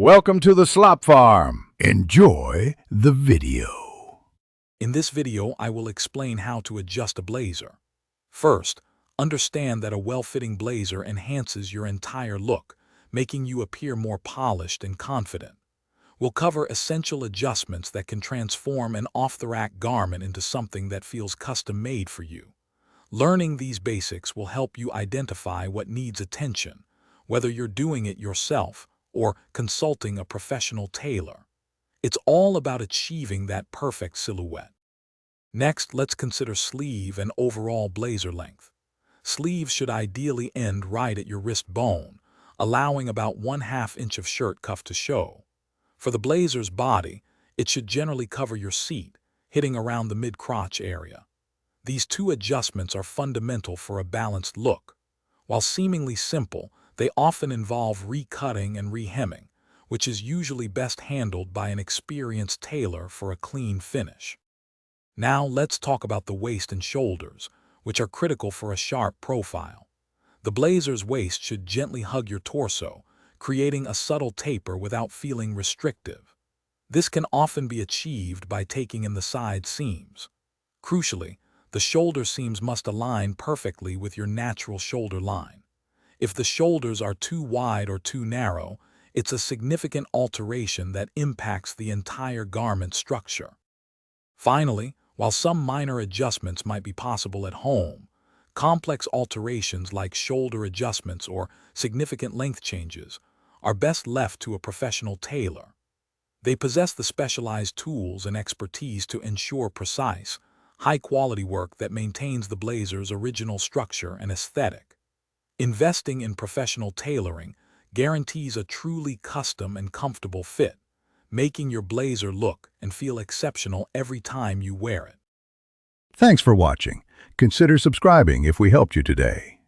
Welcome to the Slop Farm. Enjoy the video. In this video, I will explain how to adjust a blazer. First, understand that a well-fitting blazer enhances your entire look, making you appear more polished and confident. We'll cover essential adjustments that can transform an off-the-rack garment into something that feels custom-made for you. Learning these basics will help you identify what needs attention, whether you're doing it yourself or consulting a professional tailor. It's all about achieving that perfect silhouette. Next, let's consider sleeve and overall blazer length. Sleeves should ideally end right at your wrist bone, allowing about 1/2 inch of shirt cuff to show. For the blazer's body, it should generally cover your seat, hitting around the mid-crotch area. These two adjustments are fundamental for a balanced look. While seemingly simple, they often involve recutting and rehemming, which is usually best handled by an experienced tailor for a clean finish. Now let's talk about the waist and shoulders, which are critical for a sharp profile. The blazer's waist should gently hug your torso, creating a subtle taper without feeling restrictive. This can often be achieved by taking in the side seams. Crucially, the shoulder seams must align perfectly with your natural shoulder line. If the shoulders are too wide or too narrow, it's a significant alteration that impacts the entire garment structure. Finally, while some minor adjustments might be possible at home, complex alterations like shoulder adjustments or significant length changes are best left to a professional tailor. They possess the specialized tools and expertise to ensure precise, high-quality work that maintains the blazer's original structure and aesthetic. Investing in professional tailoring guarantees a truly custom and comfortable fit, making your blazer look and feel exceptional every time you wear it. Thanks for watching. Consider subscribing if we helped you today.